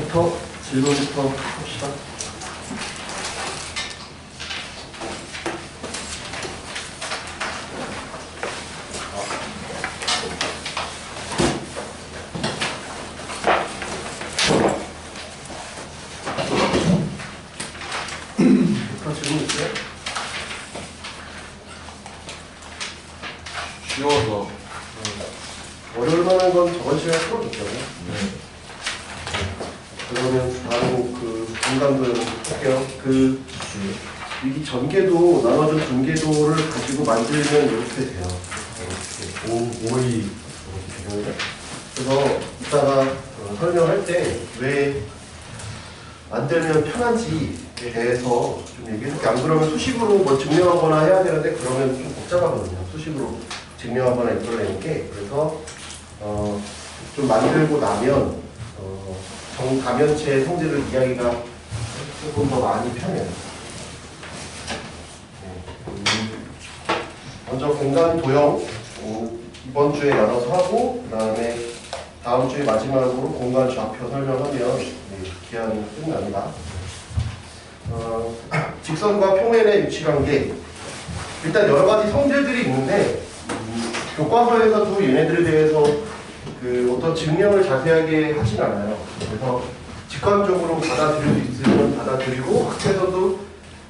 부터 질문부터 봅시다. 질문 있어요? 쉬워서 어려울 만한 건 저번 시간에 풀어줬죠. 그러면 다음 그 공간도 할게요. 그 이 전개도 나눠준 전개도를 가지고 만들면 이렇게 돼요. 오이 그래서 이따가 설명할 때 왜 만들면 편한지에 대해서 좀 얘기해줄게. 안 그러면 수식으로 뭐 증명하거나 해야 되는데 그러면 좀 복잡하거든요. 수식으로 증명하거나 이끌어내는 게. 그래서 좀 만들고 나면 정가면체 성질을 이야기가 조금 더 많이 편해요. 먼저 공간 도형 이번 주에 나눠서 하고, 그 다음에 다음 주에 마지막으로 공간 좌표 설명하면 기한이 끝납니다. 직선과 평면의 위치관계. 일단 여러 가지 성질들이 있는데 교과서에서도 얘네들에 대해서 그 어떤 증명을 자세하게 하진 않아요. 그래서 직관적으로 받아들일 수 있으면 받아들이고, 학교에서도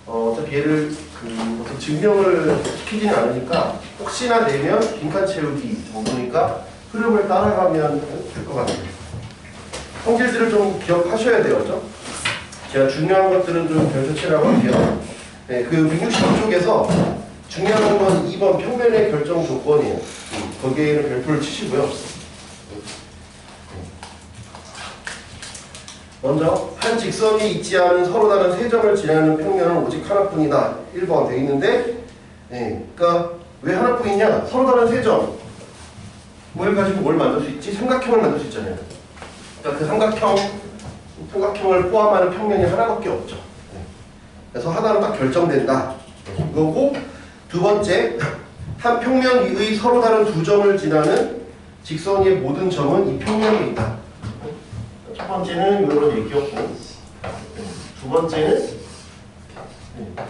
어차피 얘를 그 어떤 증명을 시키지는 않으니까 혹시나 내면 빈칸 채우기 정도니까 흐름을 따라가면 될 것 같아요. 성질들을 좀 기억하셔야 돼요, 그죠? 제가 중요한 것들은 좀 별표치라고 할게요. 네, 그 160쪽에서 중요한 건 2번 평면의 결정 조건이에요. 거기에는 별표를 치시고요. 먼저 한 직선이 있지 않은 서로 다른 세 점을 지나는 평면은 오직 하나뿐이다. 1번 돼 있는데, 그러니까 왜 하나뿐이냐? 서로 다른 세 점. 뭘 가지고 뭘 만들 수 있지? 삼각형을 만들 수 있잖아요. 그러니까 그 삼각형을 포함하는 평면이 하나밖에 없죠. 그래서 하나로 딱 결정된다. 이거고, 두 번째, 한 평면 위의 서로 다른 두 점을 지나는 직선의 모든 점은 이 평면에 있다. 첫 번째는 이런 얘기였고, 두 번째는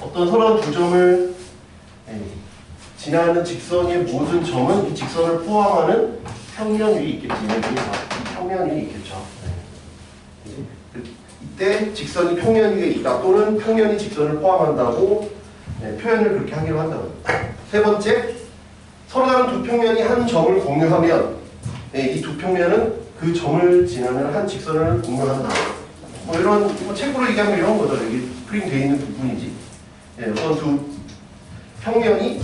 어떤 서로 다른 두 점을 지나는 직선의 모든 점은 이 직선을 포함하는 평면 위에 있겠지. 이 평면 위에 있겠죠. 이때 직선이 평면 위에 있다 또는 평면이 직선을 포함한다고 표현을 그렇게 하기로 한다고. 세 번째, 서로 다른 두 평면이 한 점을 공유하면 이 두 평면은 그 점을 지나는 한 직선을 공유한다. 뭐 이런 책으로 얘기하면 이런 거죠. 여기 프린트되어 있는 부분이지. 어떤 두 평면이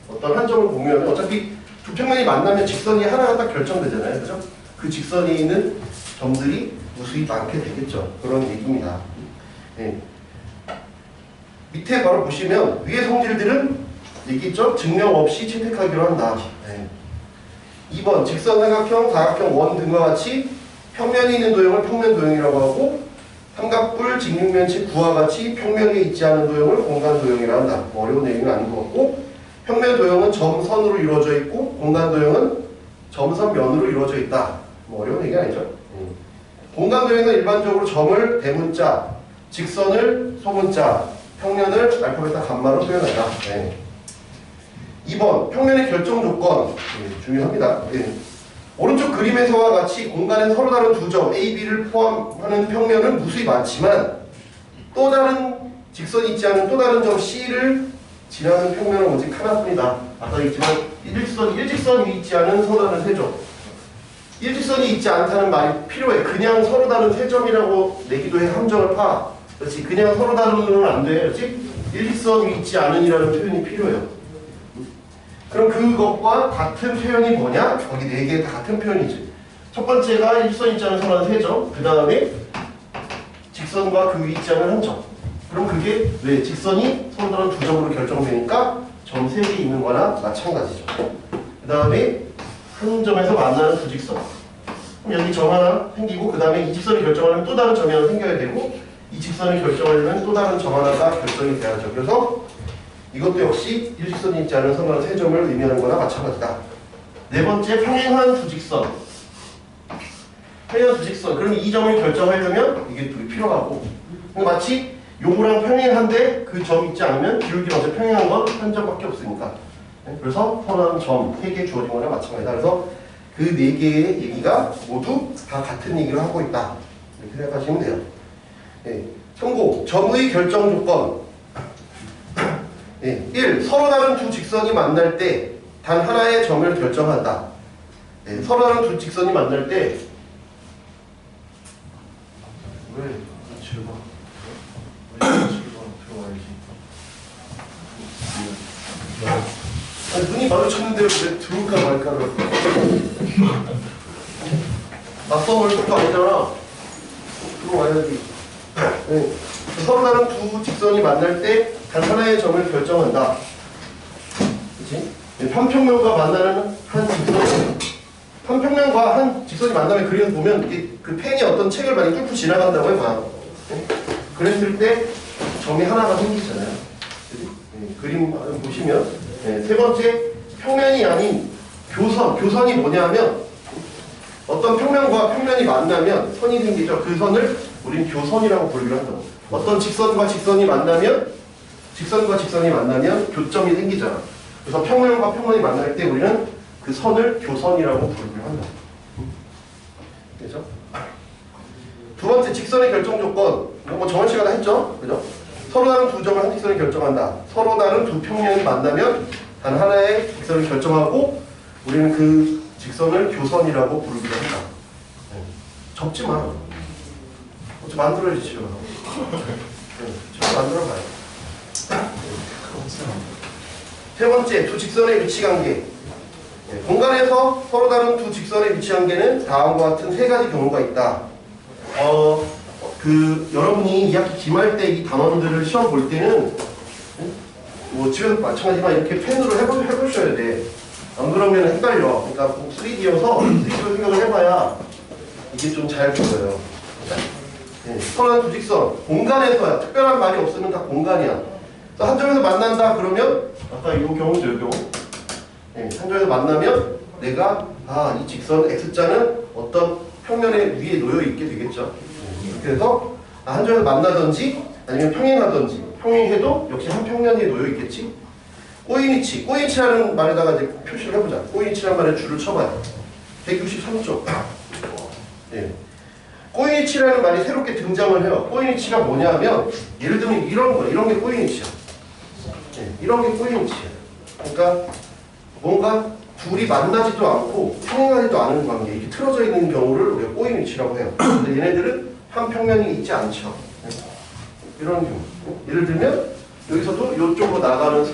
어떤 한 점을 공유하면 어차피 두 평면이 만나면 직선이 하나가 딱 결정되잖아요. 그죠? 그 직선에 있는 점들이 무수히 많게 되겠죠. 그런 얘기입니다. 밑에 바로 보시면 위의 성질들은 얘기했죠? 증명 없이 채택하기로 한다. 2번 직선, 삼각형, 사각형, 원 등과 같이 평면이 있는 도형을 평면 도형이라고 하고, 삼각뿔, 직육면체, 구와 같이 평면에 있지 않은 도형을 공간 도형이라고 한다. 뭐 어려운 얘기는 아닌 것 같고, 평면 도형은 점선으로 이루어져 있고 공간 도형은 점선면으로 이루어져 있다. 뭐 어려운 얘기 아니죠. 공간 도형은 일반적으로 점을 대문자, 직선을 소문자, 평면을 알파벳과 감마로 표현한다. 2번 평면의 결정 조건. 중요합니다. 오른쪽 그림에서와 같이 공간엔 서로 다른 두 점 A, B를 포함하는 평면은 무수히 많지만 또 다른 직선이 있지 않은 또 다른 점 C를 지나는 평면은 오직 하나뿐이다. 아까 얘기했지만 일직선이 있지 않은 서로 다른 세 점. 일직선이 있지 않다는 말이 필요해. 그냥 서로 다른 세 점이라고 내기도 해. 함정을 파. 그렇지. 그냥 서로 다른은 안 돼. 그렇지. 일직선이 있지 않은이라는 표현이 필요해요. 그럼 그것과 같은 표현이 뭐냐? 거기 네 개 다 같은 표현이지. 첫 번째가 일선 있지 않은 서로 다른 세 점. 그 다음에 직선과 그 위 있지 않은 한 점. 그럼 그게 왜 직선이 서로 다른 두 점으로 결정되니까 점 세 개 있는 거나 마찬가지죠. 그 다음에 한 점에서 만나는 두 직선. 그럼 여기 점 하나 생기고, 그 다음에 이 직선이 결정하려면 또 다른 점이 하나 생겨야 되고, 이 직선이 결정하려면 또 다른 점 하나가 결정이 돼야죠. 그래서 이것도 역시 일직선이 있지 않은 서로 다른 세 점을 의미하는 거나 마찬가지다. 네 번째, 평행한 두 직선. 평행한 두 직선. 그럼 이 점을 결정하려면 이게 둘이 필요하고. 그러니까 마치 요거랑 평행한데 그 점 있지 않으면 기울기는 어차피 평행한 건 한 점밖에 없으니까. 그래서 선한 점 3개 주어진 거랑 마찬가지다. 그래서 그 4개의 얘기가 모두 다 같은 얘기를 하고 있다. 이렇게 생각하시면 돼요. 네. 참고 점의 결정 조건. 네. 1. 서로 다른 두 직선이 만날 때 단 하나의 점을 결정한다. 네. 서로 다른 두 직선이 만날 때 왜? 아니, 눈이 마주쳤는데 왜 들어올까 말까를. 맞서볼 것도 아니잖아. 들어와야지. 네. 서로 다른 두 직선이 만날 때 단 하나의 점을 결정한다. 그치? 판평면과 만나는 한 직선. 판평면과 한 직선이 만나면 그림을 보면 이게 그 펜이 어떤 책을 많이 뚫고 지나간다고 해봐. 네? 그랬을 때 점이 하나가 생기잖아요. 네. 그림 보시면 네. 세 번째, 평면이 아닌 교선. 교선이 뭐냐면 어떤 평면과 평면이 만나면 선이 생기죠. 그 선을 우린 교선이라고 부르기로 한다고. 어떤 직선과 직선이 만나면 교점이 생기잖아. 그래서 평면과 평면이 만날 때 우리는 그 선을 교선이라고 부르기로 한다. 그죠? 두 번째, 직선의 결정 조건. 이거 뭐 정원 씨가 다 했죠? 그죠? 서로 다른 두 점을 한 직선이 결정한다. 서로 다른 두 평면이 만나면 단 하나의 직선을 결정하고 우리는 그 직선을 교선이라고 부르기로 한다. 네. 적지 마. 어차피 만들어야지 지금. 네. 만들어봐요. 세 번째, 두 직선의 위치 관계. 네. 공간에서 서로 다른 두 직선의 위치 관계는 다음과 같은 세 가지 경우가 있다. 여러분이 2학기 기말 때 이 단원들을 시험 볼 때는 뭐 집에서 마찬가지지만 이렇게 펜으로 해보셔야 돼. 안 그러면 헷갈려. 그러니까 3D여서 3D로 생각을 해봐야 이게 좀 잘 보여요. 네. 선한 두 직선. 공간에서야. 특별한 말이 없으면 다 공간이야. 한 점에서 만난다 그러면 아까 이 경우죠, 이 경우. 네. 한 점에서 만나면 내가 이 직선 X자는 어떤 평면의 위에 놓여 있게 되겠죠. 그래서 한 점에서 만나든지 아니면 평행하든지 평행해도 역시 한 평면에 놓여 있겠지. 꼬인위치, 꼬인위치라는 말에다가 이제 표시를 해보자. 꼬인위치라는 말에 줄을 쳐봐요. 163쪽. 예. 꼬인위치라는 말이 새롭게 등장을 해요. 꼬인위치가 뭐냐면 예를 들면 이런 거, 이런 게 꼬인위치야. 예. 이런 게 꼬인위치야. 그러니까 뭔가 둘이 만나지도 않고 평행하지도 않은 관계, 이렇게 틀어져 있는 경우를 우리가 꼬인위치라고 해요. 근데 얘네들은 한 평면이 있지 않죠. 예. 이런 경우. 예를 들면 여기서도 이쪽으로 나가는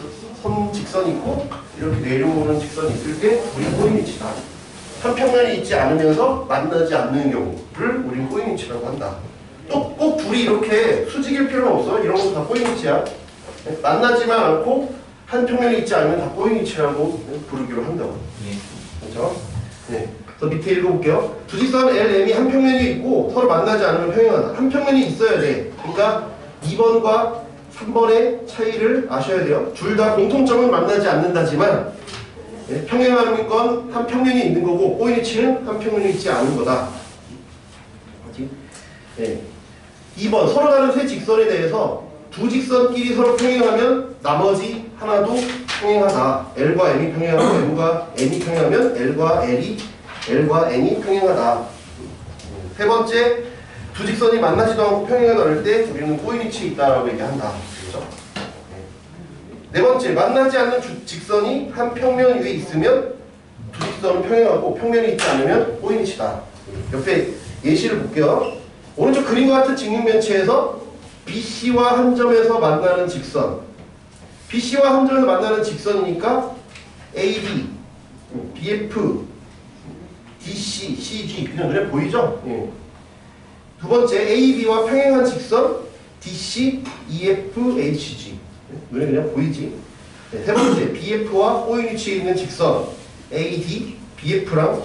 선 직선이 있고 이렇게 내려오는 직선이 있을 때 우리 꼬인위치다. 한 평면이 있지 않으면서 만나지 않는 경우를 우리 꼬인위치라고 한다. 또 꼭 둘이 이렇게 수직일 필요는 없어. 이런 것도 다 꼬인위치야. 만나지만 않고 한 평면이 있지 않으면 다 꼬인위치라고 부르기로 한다고. 그렇죠? 네. 그래서 밑에 읽어볼게요. 두 직선 LM이 한 평면이 있고 서로 만나지 않으면 평행하다. 한 평면이 있어야 돼. 그러니까 2번과 3번의 차이를 아셔야 돼요. 둘 다 공통점은 만나지 않는다지만 네, 평행하는 건 한 평면이 있는 거고 꼬인위치는 한 평면이 있지 않은 거다. 네. 2번, 서로 다른 세 직선에 대해서 두 직선끼리 서로 평행하면 나머지 하나도 평행하다. L과 M이 평행하고 M과 N이 평행하면 L과 N이 평행하다. 세 번째, 두 직선이 만나지도 않고 평행하다 할 때 우리는 꼬인위치에 있다라고 얘기한다. 그렇죠? 네 번째, 만나지 않는 직선이 한 평면 위에 있으면 두 직선은 평행하고 평면이 있지 않으면 꼬인위치다. 옆에 예시를 볼게요. 오른쪽 그림과 같은 직육면체에서 BC와 한 점에서 만나는 직선. BC와 한 점에서 만나는 직선이니까 AB, BF, DC, CG 그냥 눈에 보이죠? 예. 두 번째, AB와 평행한 직선 DC, EF, HG 눈에 그냥 보이지? 네, 세 번째, BF와 꼬인위치에 있는 직선 AD, BF랑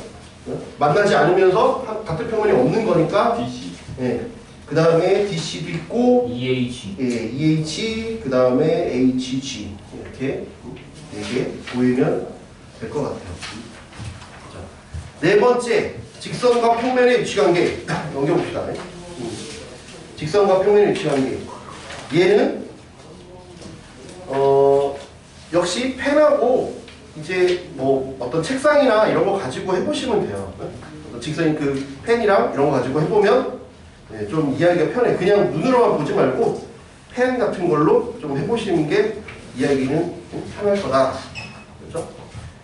만나지 않으면서 같은 평면이 없는 거니까 DC. 네. 그 다음에 DC도 있고 EH. 예, EH, 그 다음에 HG 이렇게 4개 보이면 될 것 같아요. 자, 네 번째, 직선과 평면의 위치관계 넘겨봅시다. 직선과 평면의 위치관계. 얘는 역시 펜하고 이제 뭐 어떤 책상이나 이런 거 가지고 해보시면 돼요. 직선이 그 펜이랑 이런 거 가지고 해보면 좀 이해하기가 편해. 그냥 눈으로만 보지 말고 펜 같은 걸로 좀 해보시는 게 이해하기는 편할 거다. 그렇죠?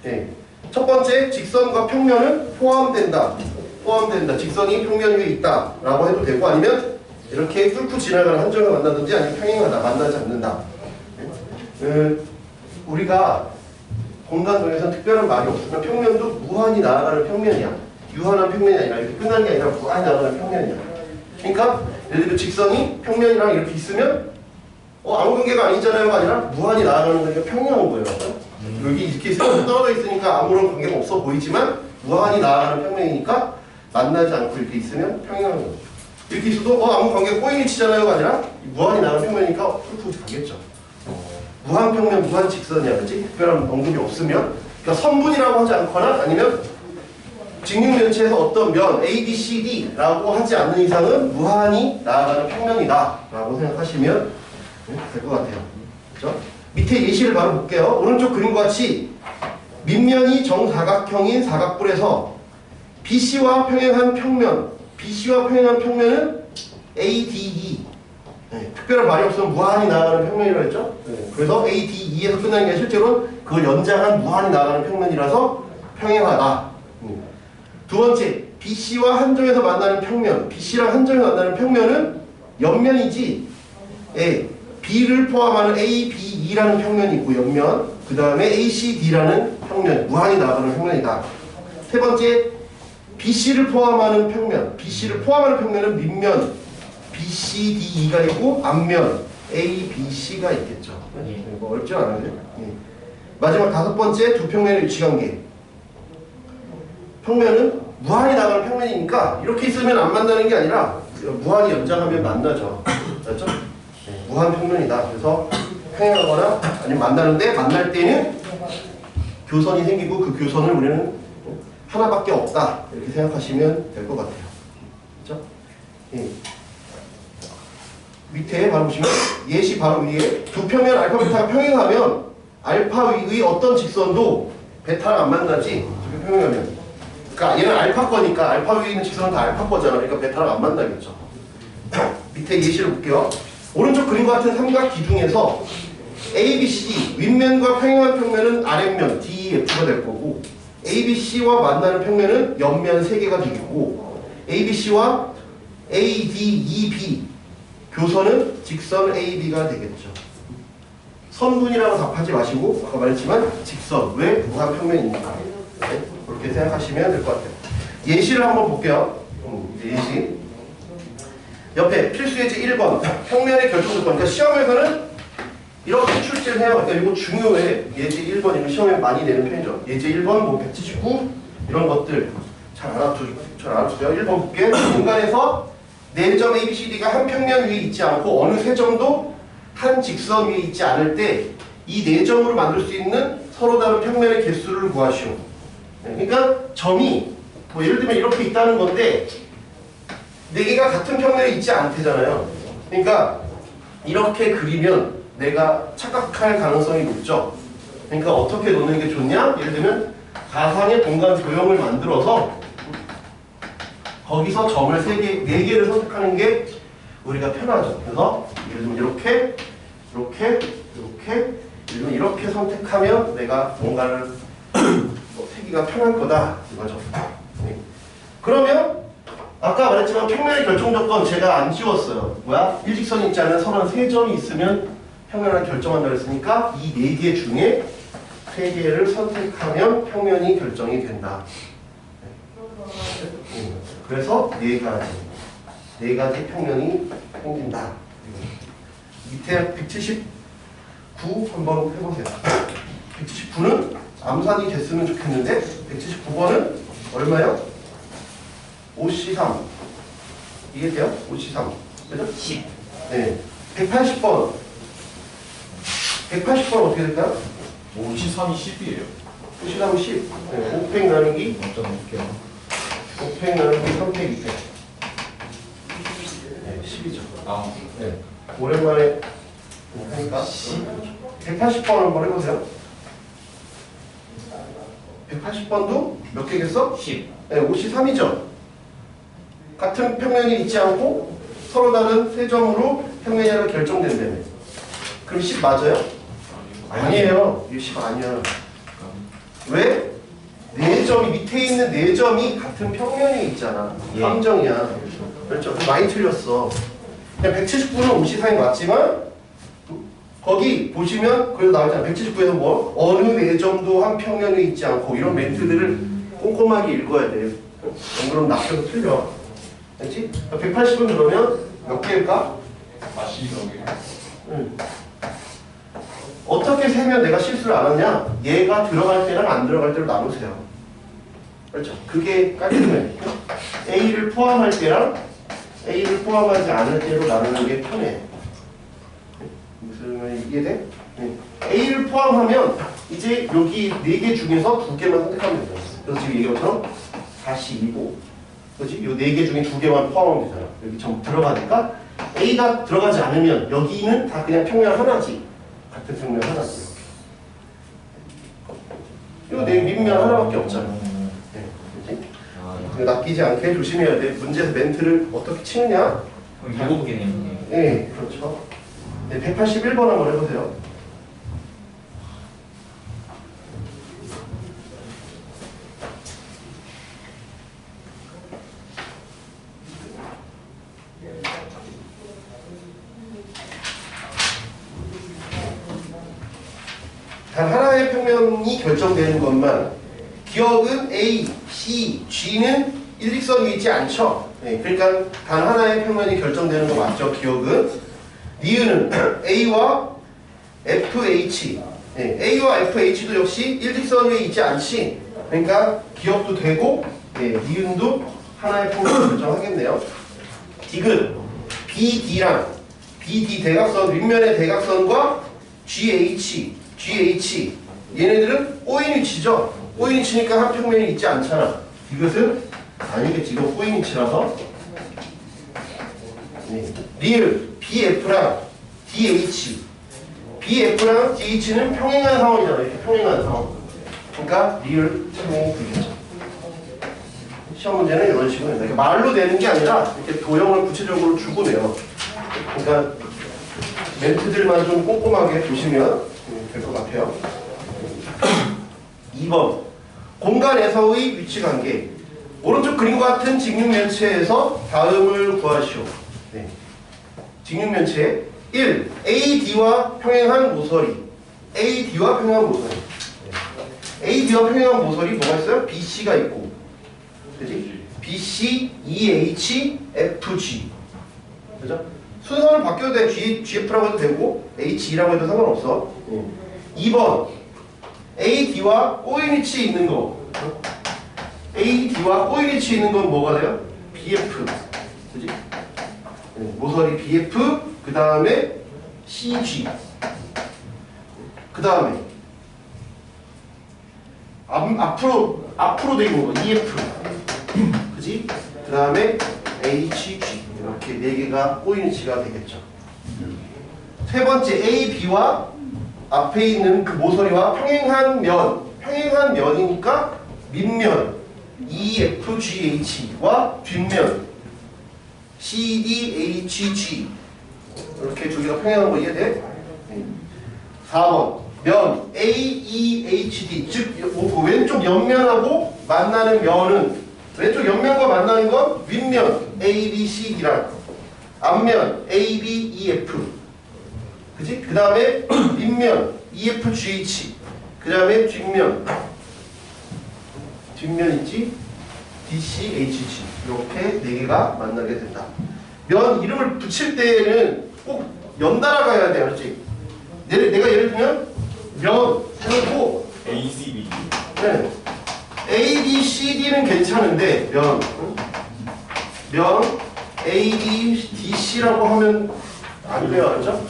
네. 첫 번째, 직선과 평면은 포함된다. 직선이 평면 위에 있다 라고 해도 되고, 아니면 이렇게 뚫고 지나가는 한 점을 만나든지, 아니면 평행하다, 만나지 않는다. 우리가 공간동에서는 특별한 말이 없으면 평면도 무한히 나아가는 평면이야. 유한한 평면이 아니라 이렇게 끝나는 게 아니라 무한히 나아가는 평면이야. 그러니까 예를 들어 직선이 평면이랑 이렇게 있으면 아무 관계가 아니잖아요가 아니라 무한히 나아가는 거니까 평행한 거예요. 여기 이렇게 있으면 떨어져 있으니까 아무런 관계가 없어 보이지만 무한히 나아가는 평면이니까 만나지 않고 이렇게 있으면 평행한 거죠. 이렇게 있어도 아무 관계가 꼬인 위치잖아요가 아니라 무한히 나아가는 평면이니까 훑고 가겠죠. 무한 평면, 무한 직선이야, 그렇지? 특별한 언급이 없으면, 그러니까 선분이라고 하지 않거나 아니면 직육면체에서 어떤 면 A, B, C, D라고 하지 않는 이상은 무한히 나아가는 평면이다라고 생각하시면 될 것 같아요. 그렇죠? 밑에 예시를 바로 볼게요. 오른쪽 그림과 같이 밑면이 정사각형인 사각뿔에서 BC와 평행한 평면은 ADE. 특별한 말이 없으면 무한히 나아가는 평면이라고 했죠. 그래서 ADE에서 끝나는 게 실제로 그걸 연장한 무한히 나아가는 평면이라서 평행하다. 두 번째, BC와 한 점에서 만나는 평면. BC랑 한 점에서 만나는 평면은 옆면이지. B를 포함하는 ABE라는 평면이 있고 옆면. 그 다음에 ACD라는 평면. 무한히 나아가는 평면이다. 세 번째, BC를 포함하는 평면은 밑면 BCDE가 있고 앞면 ABC가 있겠죠. 이거 어렵지 않아요? 마지막 다섯 번째, 두 평면의 위치관계. 평면은 무한히 나가는 평면이니까 이렇게 있으면 안 만나는 게 아니라 무한히 연장하면 만나죠. 맞죠? 무한 평면이다. 그래서 평행하거나 아니면 만나는데 만날 때는 교선이 생기고 그 교선을 우리는 하나밖에 없다. 이렇게 생각하시면 될 것 같아요. 그렇죠? 밑에 바로 보시면 예시 바로 위에 두 평면 알파 베타가 평행하면 알파 위의 어떤 직선도 베타랑 안 만나지. 두 평행하면. 그러니까 얘는 알파 거니까 알파 위에 있는 직선은 다 알파 거잖아. 그러니까 베타랑 안 만나겠죠. 밑에 예시를 볼게요. 오른쪽 그림과 같은 삼각 기둥에서 ABCD 윗면과 평행한 평면은 아랫면 DEF가 될 거고, ABC와 만나는 평면은 옆면 3개가 되겠고, ABC와 ADEB 교선은 직선 AB가 되겠죠. 선분이라고 답하지 마시고 아까 말했지만 직선, 왜? 무한 평면이니까. 그렇게 생각하시면 될 것 같아요. 예시를 한번 볼게요. 이제 예시. 옆에 필수 예제 1번 평면의 결정 조건. 그러니까 시험에서는 이렇게 출제를 해요. 그러니까 이거 중요해. 예제 1번 이거 시험에 많이 내는 편이죠. 예제 1번 뭐 179 이런 것들 잘 알아두세요. 1번 볼게. 공간에서 4점 ABCD가 한 평면 위에 있지 않고 어느 세 점도 한 직선 위에 있지 않을 때 이 4점으로 만들 수 있는 서로 다른 평면의 개수를 구하시오. 그러니까 점이 뭐 예를 들면 이렇게 있다는 건데 4개가 같은 평면에 있지 않대잖아요. 그러니까 이렇게 그리면 내가 착각할 가능성이 높죠. 그러니까 어떻게 놓는 게 좋냐? 예를 들면 가상의 공간 도형을 만들어서 거기서 점을 4개를 선택하는 게 우리가 편하죠. 그래서 예를 들면 이렇게 예를 들면 이렇게 선택하면 내가 뭔가를 세기가 편할 거다 이거죠. 그러면 아까 말했지만 평면의 결정 조건 제가 안 지웠어요. 뭐야? 일직선이 있지 않은 서로 3점이 있으면 평면을 결정한다고 했으니까 이 4개 중에 3개를 선택하면 평면이 결정이 된다. 그래서 4가지 평면이 생긴다. 밑에 179 한번 해보세요. 179는 암산이 됐으면 좋겠는데 179번은 얼마요? 5C3 이게 돼요? 5C3 그죠? 10. 네. 180번 180번 어떻게 될까요? 5C3이 10이에요. 5C3은 10. 네. 5팩 나누기 5.5개요. 5팩 2팩 나누기 3팩 2팩. 네, 10이죠. 네. 오랜만에 하니까 180번 한번 해보세요. 180번도 몇 개겠어? 10. 네, 53이죠. 같은 평면이 있지 않고 서로 다른 세 점으로 평면이 하나 결정된다며. 그럼 10 맞아요? 아니에요. 이게 10 아니야. 왜? 네 점이 밑에 있는 네 점이 같은 평면이 있잖아. 예. 함정이야. 그렇죠. 많이 틀렸어. 그냥 179는 54이 맞지만 거기 보시면 그래도 나오잖아. 179에서 뭐 어느 네 점도 한 평면에 있지 않고 이런 멘트들을 꼼꼼하게 읽어야 돼. 안 그러면 낚여서 틀려. 알지? 180은 그러면 몇 개일까? 40개. 응. 어떻게 세면 내가 실수를 안 하냐? 얘가 들어갈 때랑 안 들어갈 때로 나누세요. 그렇죠? 그게 깔끔해. A를 포함할 때랑 A를 포함하지 않을 때로 나누는 게 편해. 무슨 말인지 이해돼? 네. A를 포함하면 이제 여기 4개 중에서 2개만 선택하면 돼요. 그래서 지금 얘기한 것처럼 다시 2고 그렇지? 요 4개 중에 2개만 포함하면 되잖아. 여기 전부 들어가니까 A가 들어가지 않으면 여기는 다 그냥 평면 하나지. 같은 평면 하나지. 요 밑면 하나밖에 없잖아. 네. 그렇지? 낚이지 않게 조심해야 돼. 문제에서 멘트를 어떻게 치느냐? 그럼 7개네요. 네, 그렇죠. 네, 181번 한번 해보세요. 단 하나의 평면이 결정되는 것만 기억은 A, C, G는 일직선 위에 있지 않죠. 네, 그러니까 단 하나의 평면이 결정되는 거 맞죠. 기억은 니은은 A와 FH 네, A와 FH도 역시 일직선 위에 있지 않지. 그러니까 기억도 되고 네, 니은도 하나의 평면을 결정하겠네요. 디귿 BD랑 BD 대각선 윗면의 대각선과 GH 얘네들은 꼬인 위치죠. 꼬인 위치니까 한 평면이 있지 않잖아. 이것은 아니겠지. 이거 꼬인 위치라서 네. 리을 BF랑 BF랑 DH는 평행한 상황이잖아. 이렇게 평행한 상황. 그러니까 리을 평행이 되겠죠. 시험 문제는 이런 식으로 된다. 이렇게 말로 내는 게 아니라 이렇게 도형을 구체적으로 주고 내요. 그러니까 멘트들만 좀 꼼꼼하게 보시면 될 것 같아요. 2번 공간에서의 위치관계. 오른쪽 그림과 같은 직육면체에서 다음을 구하시오. 네. 직육면체 1. AD와 평행한 모서리. AD와 평행한 모서리. 네. AD와 평행한 모서리 뭐가 있어요? BC가 있고, 그지? BC, EH, FG. 그죠? 순서는 바뀌어도 돼. GF라고 해도 되고 HE라고 해도 상관없어. 2번 AD와 꼬인 위치에 있는 거. AD와 꼬인 위치에 있는 건 뭐가 돼요? BF. 그지? 모서리 BF, 그 다음에 CG. 그 다음에 앞으로 돼 있는 거 EF. 그지? 그 다음에 HG. 이렇게 4개가 꼬인 위치가 되겠죠. 세 번째 AB와 앞에 있는 그 모서리와 평행한 면이니까 밑면 EFGH와 뒷면 CDHG 이렇게 두 개가 평행한 거 이해돼? 4번 면 AEHD 즉 왼쪽 옆면하고 만나는 면은 왼쪽 옆면과 만나는 건 윗면 ABCD랑 앞면 ABEF 그치? 그 다음에 밑면 EFGH 그 다음에 뒷면 있지? DCHG 이렇게 4개가 만나게 된다. 면 이름을 붙일 때는 꼭 연달아 가야 돼. 알았지? 내가 예를 들면 면 해놓고 ACB. 네. A, B, C, D는 괜찮은데 면 A, B, D, C라고 하면 안 돼요. 알죠?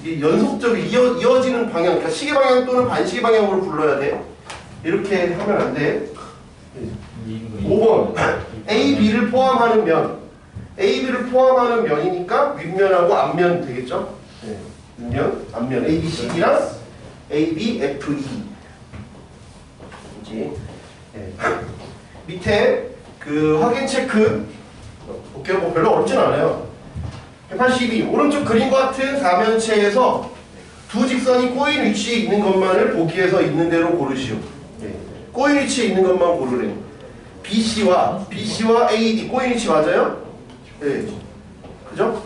이게 연속적으로 이어지는 방향, 그러니까 시계 방향 또는 반시계 방향으로 불러야 돼. 이렇게 하면 안 돼. 5번 AB를 포함하는 면, AB를 포함하는 면이니까 윗면하고 앞면 되겠죠? 네. 윗면, 앞면 ABCD랑 ABFE. 이제 네. 밑에 그 확인 체크 볼게요. 뭐 별로 어렵진 않아요. 182 오른쪽 그림과 같은 사면체에서 두 직선이 꼬인 위치에 있는 것만을 보기에서 있는 대로 고르시오. 네. 꼬인 위치에 있는 것만 고르래. BC와 AD 꼬인 위치 맞아요? 네. 그죠?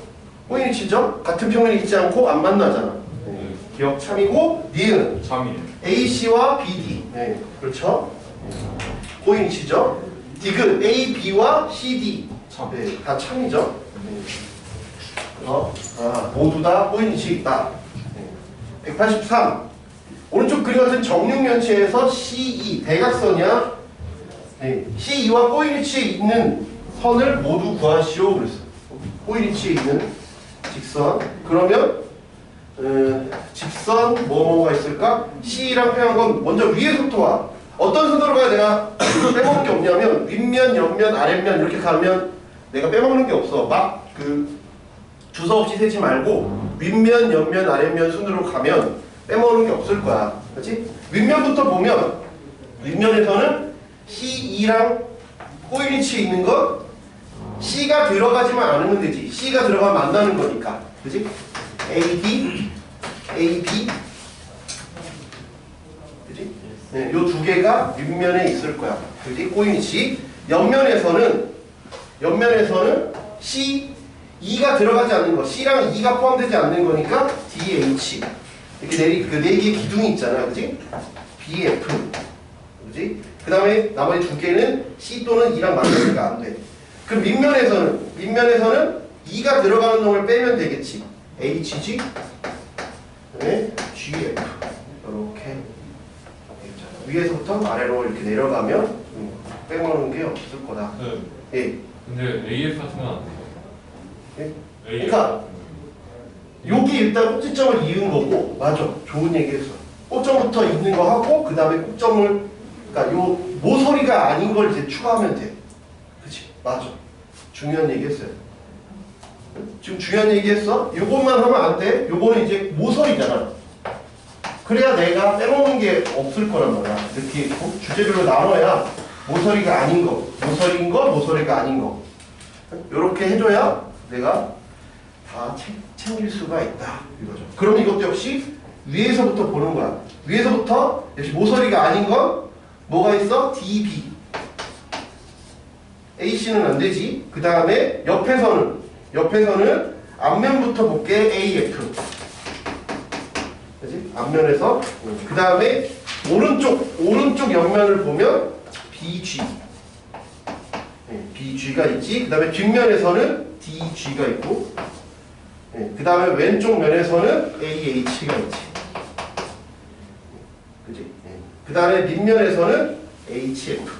꼬인 위치죠? 같은 평면이 있지 않고 안 만나잖아. 네. 기억 참이고 니은 참이. AC와 BD. 네. 그렇죠? 네. 꼬인 위치죠? 디귿 AB와 CD. 참. 네. 다 참이죠? 네. 모두 다 꼬인 위치에 있다. 183 오른쪽 그림 같은 정육면체에서 CE 대각선이야. 네. CE와 꼬인 위치에 있는 선을 모두 구하시오 그랬어. 꼬인 위치에 있는 직선. 그러면 직선 뭐가 있을까? CE랑 표현한 건 먼저 위에서부터 와. 어떤 순서로 가야 내가 빼먹는 게 없냐면 윗면, 옆면, 아랫면 이렇게 가면 내가 빼먹는 게 없어. 막 그 주소 없이 세지 말고 윗면, 옆면, 아랫면 순으로 가면 빼먹는 게 없을 거야. 그렇지? 윗면부터 보면 윗면에서는 CE랑 꼬인 위치에 있는 건 C가 들어가지만 않으면 되지. C가 들어가면 만나는 거니까. 그렇지? AD, AB 그렇지? 네, 요 두 개가 윗면에 있을 거야. 그렇지? 꼬인 위치. 옆면에서는 C, E가 들어가지 않는 거, C랑 E가 포함되지 않는 거니까 DH 이렇게 그 네 개의 기둥이 있잖아, 그지? BF, 그지? 그 다음에 나머지 두 개는 C 또는 E랑 만나니까 안 돼. 그럼 밑면에서는 E가 들어가는 놈을 빼면 되겠지. HG, 그다음에 GF 이렇게 위에서부터 아래로 이렇게 내려가면 빼먹는 게 없을 거다. 네. 예. 근데 AF 같으면 안 돼요. 예? AF. 그러니까 여기 일단 꼭지점을 이은 거고 맞아 좋은 얘기했어. 꼭점부터 있는 거 하고 그 다음에 꼭점을 그러니까 요 모서리가 아닌 걸 이제 추가하면 돼. 그치 맞아 중요한 얘기했어요. 지금 중요한 얘기했어. 요것만 하면 안 돼. 요거는 이제 모서리잖아. 그래야 내가 빼먹는 게 없을 거란 말이야. 이렇게 있고 주제별로 나눠야 모서리가 아닌 거 모서리인 거 모서리가 아닌 거 요렇게 해줘야 내가 다 챙길 수가 있다 이거죠. 그럼 이것도 역시 위에서부터 보는 거야. 위에서부터 역시 모서리가 아닌 건 뭐가 있어? DB AC는 안 되지. 그 다음에 옆에서는 앞면부터 볼게. AF 그지? 앞면에서 그 다음에 오른쪽 옆면을 보면 BG BG가 있지. 그 다음에 뒷면에서는 DG가 있고 그 다음에 왼쪽 면에서는 AH가 있지. 그지? 그 다음에 밑면에서는 HF.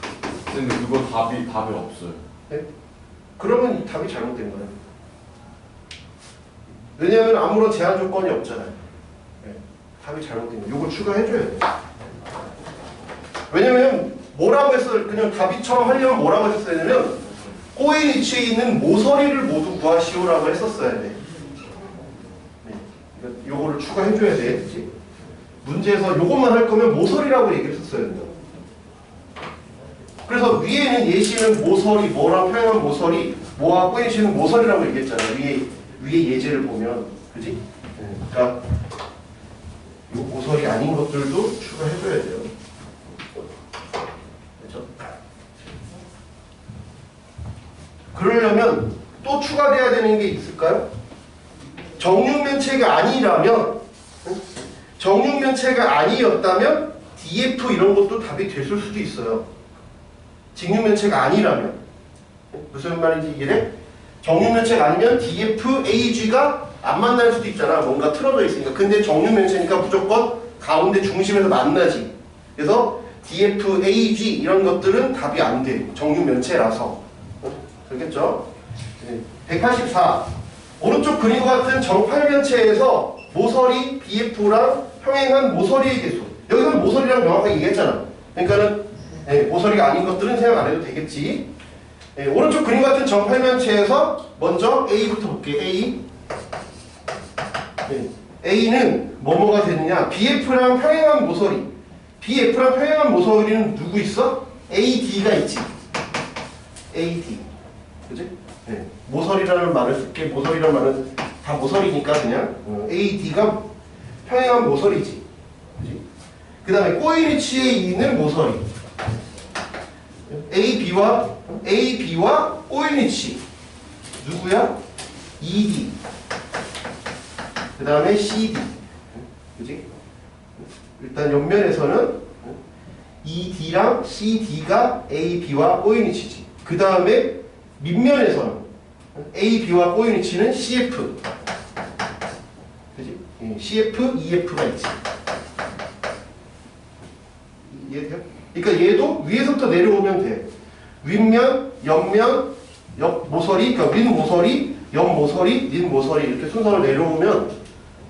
근데 그거 답이 없어요. 네? 그러면 이 답이 잘못된 거야. 왜냐하면 아무런 제한 조건이 없잖아요. 네. 답이 잘못된 거야. 이걸 추가해줘야 돼. 왜냐면 뭐라고 했어? 그냥 답이처럼 하려면 뭐라고 했었어야 되냐면 꼬인 위치에 있는 모서리를 모두 구하시오라고 했었어야 돼. 네. 요거를 추가해줘야 돼. 그치? 문제에서 요것만 할 거면 모서리라고 얘기를 했었어야 된다. 그래서 위에는 예시는 모서리, 뭐랑 표현한 모서리, 뭐와 꼬인 위치는 모서리라고 얘기했잖아. 위에 예제를 보면. 그지? 네. 그러니까 요 모서리 아닌 것들도 추가해줘야 돼요. 그렇죠? 그러려면 또 추가돼야 되는 게 있을까요? 정육면체가 아니라면 정육면체가 아니었다면 DF 이런 것도 답이 됐을 수도 있어요. 직육면체가 아니라면 무슨 말인지 이해돼? 정육면체가 아니면 DF, AG가 안 만날 수도 있잖아. 뭔가 틀어져 있으니까. 근데 정육면체니까 무조건 가운데 중심에서 만나지. 그래서 DF, AG 이런 것들은 답이 안 돼. 정육면체라서. 알겠죠? 184 오른쪽 그림과 같은 정팔면체에서 모서리 BF랑 평행한 모서리의 개수. 여기서는 모서리랑 명확하게 얘기했잖아. 그러니까는 모서리가 아닌 것들은 생각 안 해도 되겠지. 네, 오른쪽 그림 같은 정팔면체에서 먼저 A부터 볼게요. A. 네, A는 뭐뭐가 되느냐? BF랑 평행한 모서리. BF랑 평행한 모서리는 누구 있어? AD가 있지. AD. 그지? 네. 모서리라는 말을 쓸게. 모서리라는 말은 다 모서리니까 그냥 AD가 평행한 모서리지. 그지? 그 다음에 꼬인위치에 있는 모서리. AB와 꼬인위치. 누구야? ED. 그 다음에 CD. 그지? 일단 옆면에서는 ED랑 CD가 AB와 꼬인위치지. 그 다음에 밑면에서는 AB와 꼬인위치는 CF. 그지? CF, EF가 있지. 이해돼요? 그러니까 얘도 위에서부터 내려오면 돼. 윗면, 옆면, 옆 모서리, 그러니까 윗 모서리, 옆 모서리, 밑 모서리 이렇게 순서로 내려오면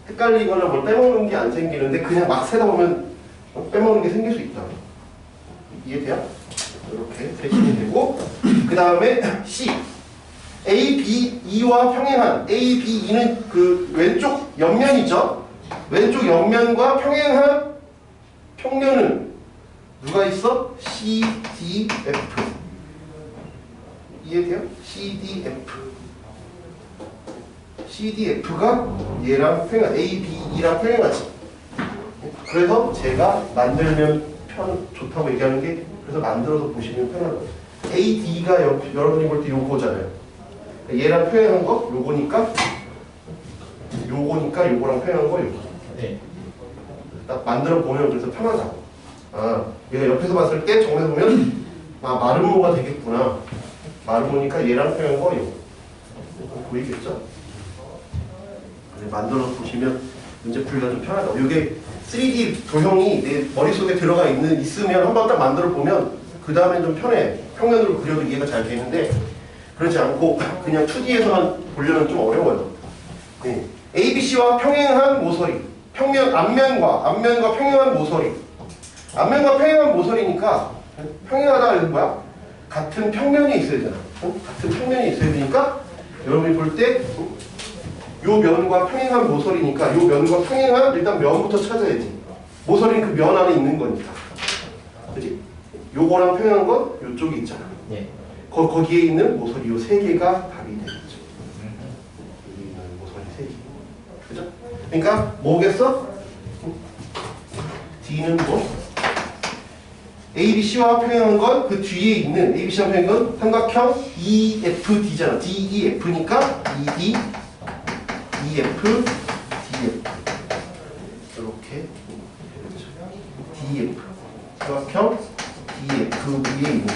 헷갈리거나 뭘 빼먹는 게 안 생기는데 그냥 막 세다 보면 빼먹는 게 생길 수 있다. 이해돼요? 이렇게 대신이 되고 그 다음에 C ABE와 평행한 ABE는 그 왼쪽 옆면이죠. 왼쪽 옆면과 평행한 평면은 누가 있어? CDF. 이해돼요? CDF. CDF가 얘랑 평행, ABE랑 평행하지. 그래서 제가 만들면 좋다고 얘기하는 게 그래서 만들어서 보시면 편하거든요. AD가 여러분이 볼 때 요거잖아요. 얘랑 평행한 거 요거니까 요거랑 평행한 거 요거. 네. 딱 만들어 보면 그래서 편하다고. 아, 얘가 옆에서 봤을 때 정면에서 보면 아 마름모가 되겠구나. 마름모니까 얘랑 평행한 거 요거. 보이겠죠? 만들어서 보시면 문제 풀기가 좀 편하다. 이게 3D 도형이 내 머릿속에 들어가 있으면 한번 딱 만들어 보면 그 다음엔 좀 편해. 평면으로 그려도 이해가 잘 되는데 그렇지 않고 그냥 2D에서만 보려면 좀 어려워요. 네. ABC와 평행한 모서리. 앞면과 평행한 모서리. 앞면과 평행한 모서리니까 평행하다는 뭐야? 같은 평면이 있어야 되잖아. 같은 평면이 있어야 되니까 여러분이 볼 때 요 면과 평행한 모서리니까 요 면과 평행한 일단 면부터 찾아야지. 모서리는 그 면 안에 있는 거니까. 그치? 요거랑 평행한 건 요쪽에 있잖아. 네. 거기에 있는 모서리 요 세 개가 답이 되겠죠. 여기 있는 모서리 세 개. 그죠? 그러니까 뭐겠어? D는 뭐? ABC와 평행한 건 그 뒤에 있는 ABC와 평행한 건 삼각형 EFD잖아. DEF니까 ED EF, DF 이렇게 DF 삼각형 DF 위에 있는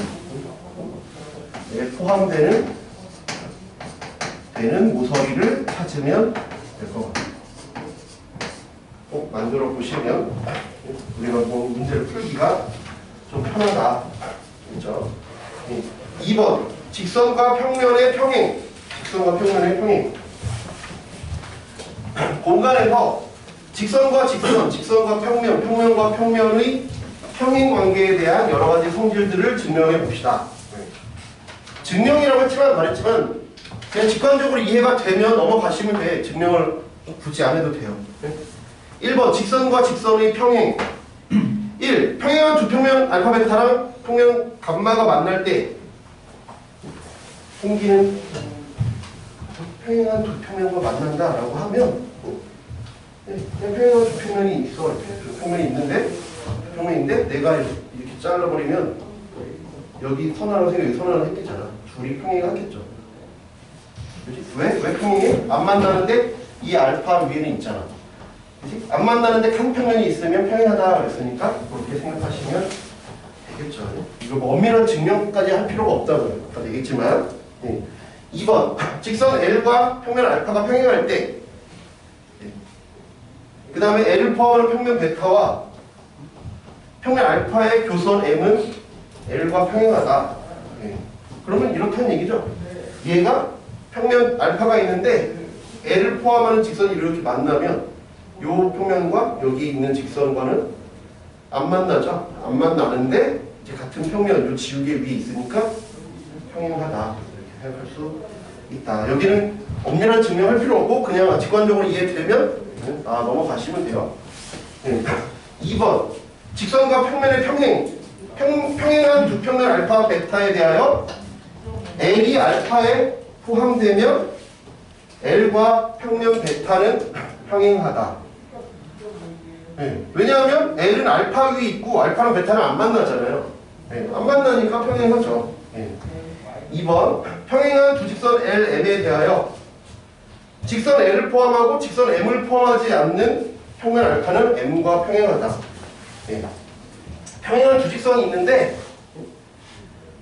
포함되는 모서리를 찾으면 될 것 같아요. 꼭 만들어 보시면 우리가 뭐 문제를 풀기가 좀 편하다. 그렇죠? 2번 직선과 평면의 평행. 직선과 평면의 평행. 공간에서 직선과 직선, 직선과 평면, 평면과 평면의 평행 관계에 대한 여러 가지 성질들을 증명해 봅시다. 증명이라고 말했지만 그냥 직관적으로 이해가 되면 넘어가시면 돼. 증명을 굳이 안 해도 돼요. 1번 직선과 직선의 평행. 1. 평행한 두 평면 알파벳타랑 평면 감마가 만날 때 생기는 평행한 두 평면과 만난다라고 하면 그냥 평행한 두 평면이 있어. 이렇게 두 평면이 있는데 평면인데 내가 이렇게 잘라버리면 여기 선 하나 생겨 여기 선 하나 생기잖아. 둘이 평행하겠죠. 그렇지? 왜 평행해? 안 만나는데 이 알파 위에는 있잖아. 그렇지? 안 만나는데 한 평면이 있으면 평행하다 그랬으니까 그렇게 생각하시면 되겠죠. 이거 뭐 엄밀한 증명까지 할 필요가 없다고요. 아까 얘기했지만 2번 직선 L과 평면 알파가 평행할 때 그 다음에 L을 포함하는 평면 베타와 평면 알파의 교선 M은 L과 평행하다. 그러면 이렇다는 얘기죠. 얘가 평면 알파가 있는데 L을 포함하는 직선이 이렇게 만나면 요 평면과 여기 있는 직선과는 안 만나죠. 안 만나는데 이제 같은 평면 요 지우개 위에 있으니까 평행하다. 생각할 수 있다. 여기는 엄밀한 증명할 필요 없고 그냥 직관적으로 이해되면 넘어가시면 돼요. 2번 직선과 평면의 평행한 두 평면 알파 베타에 대하여 L이 알파에 포함되면 L과 평면 베타는 평행하다. 왜냐하면 L은 알파 위에 있고 알파랑 베타는 안 만나잖아요. 안 만나니까 평행하죠. 2번 평행한 두 직선 LM에 대하여 직선 L을 포함하고 직선 M을 포함하지 않는 평면 알파는 M과 평행하다. 평행한 두 직선이 있는데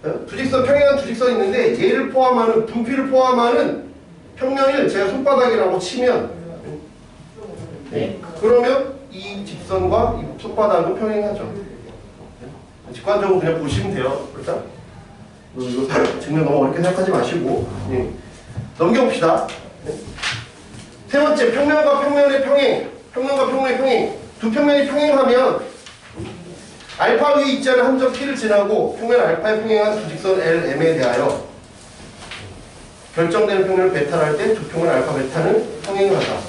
평행한 두 직선이 있는데 얘를 포함하는 분필을 포함하는 평면을 제가 손바닥이라고 치면 그러면 이 직선과 이 손바닥은 평행하죠. 직관적으로 그냥 보시면 돼요. 일단 이거 증명 너무 어렵게 생각하지 마시고 넘겨봅시다. 세 번째 평면과 평면의 평행. 두 평면이 평행하면 알파 위에 있지 않은 함정 P를 지나고 평면 알파에 평행한 두 직선 LM에 대하여 결정되는 평면을 베타를 할 때 두 평면 알파 베타는 평행하다.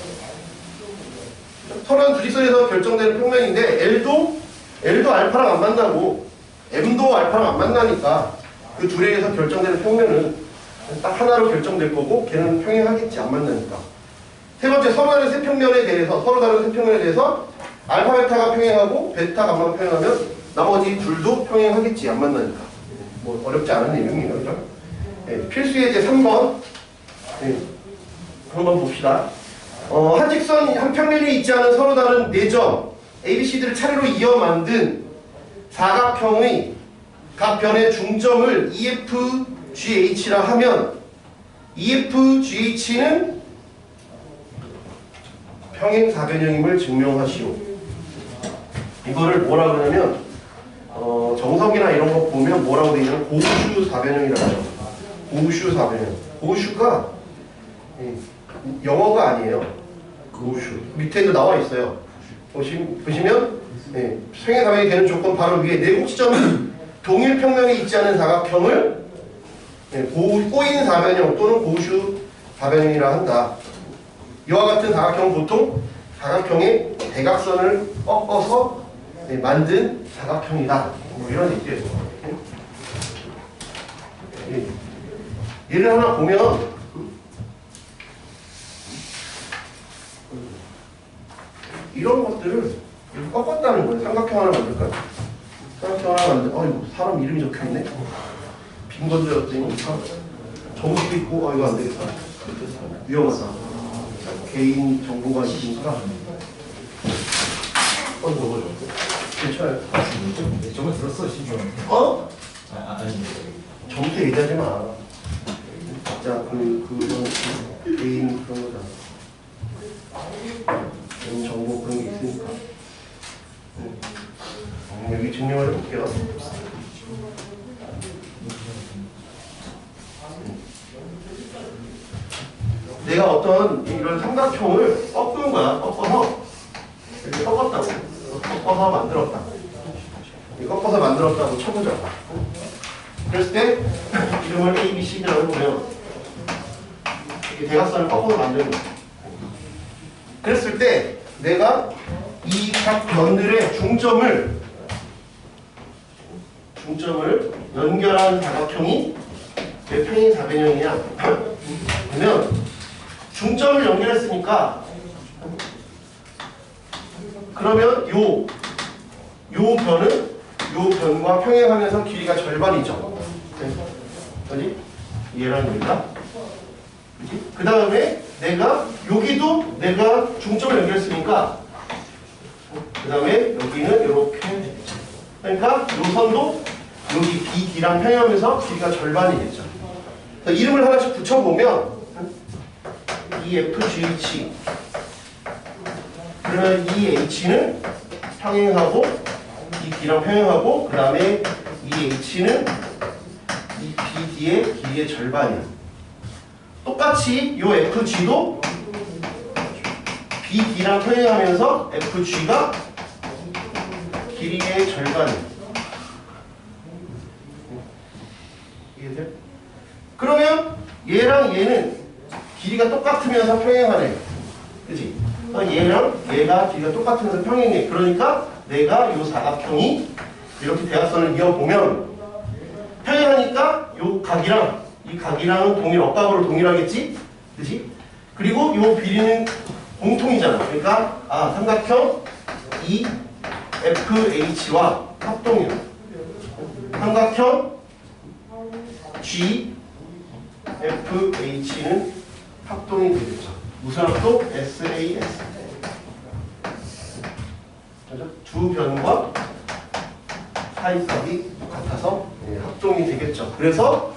서로는 두 직선에서 결정되는 평면인데 L도 알파랑 안 만나고 M도 알파랑 안 만나니까 그 둘에서 결정되는 평면은 딱 하나로 결정될 거고 걔는 평행하겠지 안 만나니까. 세 번째 서로 다른 세 평면에 대해서 알파 베타가 평행하고 베타 감마가 평행하면 나머지 둘도 평행하겠지 안 만나니까. 뭐 어렵지 않은 내용이에요. 그죠? 필수 예제 3번 한번 봅시다. 한 직선 한 평면이 있지 않은 서로 다른 네 점 ABCD를 차례로 이어 만든 사각형의 각 변의 중점을 EFGH라 하면 EFGH는 평행사변형임을 증명하시오. 이거를 뭐라 그러냐면 정석이나 이런 거 보면 뭐라고 되어 있냐면 고슈사변형이라고 하죠. 고슈사변형. 고슈가 영어가 아니에요. 고슈. 밑에도 나와 있어요. 보시면 평행사변형이 되는 조건 바로 위에 내곡지점은 동일 평면에 있지 않은 사각형을 꼬인 사변형 또는 고슈 사변형이라 한다. 이와 같은 사각형은 보통 사각형의 대각선을 꺾어서 만든 사각형이다. 뭐 이런 얘기예요. 예를 하나 보면 이런 것들을 꺾었다는 거예요. 삼각형 하나 만들까요? 삼각형 하나 어이구 사람 이름이 적혀있네. 빈 건드렸더니 점수 있고 이거 안 되겠다. 위험하다. 개인 정보가 있으니까 괜찮아요. 저번에 들었어, 심지어. 아니. 점수 얘기하지 마. 진짜 그런 개인 그런 거잖아. 개인 정보 그런 게 있으니까. 여기 증명을 해볼게요. 내가 어떤 이런 삼각형을 꺾은 거야. 꺾어서 이렇게 꺾었다고. 꺾어서 만들었다. 꺾어서 만들었다고 쳐보자. 그랬을 때 이름을 A, B, C라고 보면 이렇게 대각선을 꺾어서 만드는 거야. 그랬을 때 내가 이 각 변들의 중점을 연결한 사각형이 왜 평행사변형이냐 보면 중점을 연결했으니까 그러면 요 변과 평행하면서 길이가 절반이죠. 그지? 이해라는 겁니다. 그 다음에 여기도 내가 중점을 연결했으니까 그 다음에 여기는 이렇게 그러니까 요 선도 여기 BD랑 평행하면서 길이가 절반이겠죠. 이름을 하나씩 붙여보면 EFGH 그러면 EH는 평행하고 BD랑 평행하고 그 다음에 EH는 이 BD의 길이의 절반이야. 똑같이 요 FG도 BD랑 평행하면서 FG가 길이의 절반이야. 이해돼요? 그러면 얘랑 얘는 길이가 똑같으면서 평행하네. 그치? 얘랑 얘가 길이가 똑같으면서 평행해. 그러니까 내가 요 사각형이 이렇게 대각선을 이어보면 평행하니까 요 각이랑 이 각이랑은 억각으로 동일하겠지? 그치? 그리고 요 비리는 공통이잖아. 그러니까 삼각형 EFH와 합동이야. 삼각형 GFH는 합동이 되겠죠. 무슨 합동? SAS. 그죠? 두 변과 사이값이 같아서 합동이 되겠죠. 그래서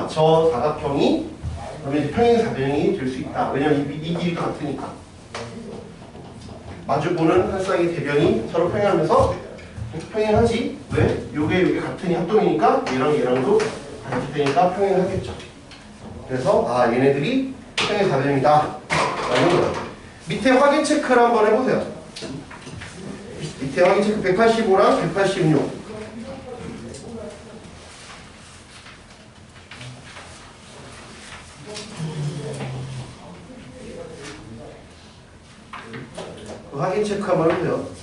저 사각형이 그러면 이제 평행사변형이 될 수 있다. 왜냐면 이 길이도 같으니까. 마주보는 한 쌍의 대변이 서로 평행하면서 평행하지. 왜? 요게 같으니 합동이니까 얘랑도 같이 되니까 평행하겠죠. 그래서 얘네들이 평행사변형이다 라는 거예요. 밑에 확인 체크를 한번 해보세요. 밑에 확인 체크 185랑 186. 확인 체크 한번 해보세요.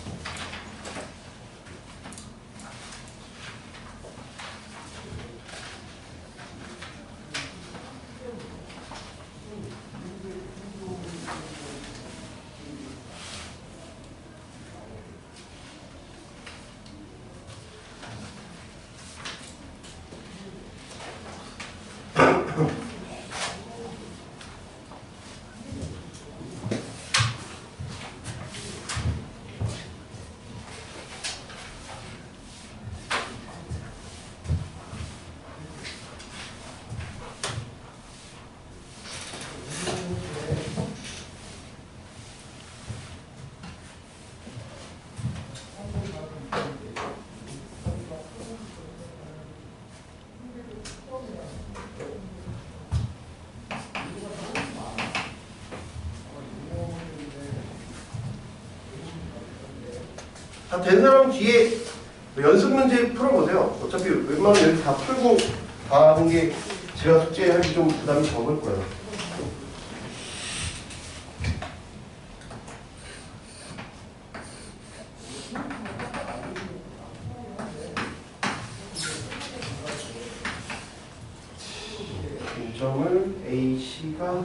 다 된 사람 뒤에 연습 문제 풀어보세요. 어차피 웬만하면 여기 다 풀고 가는 게 제가 숙제하기 좀 부담이 적을 거예요. 점을 AC가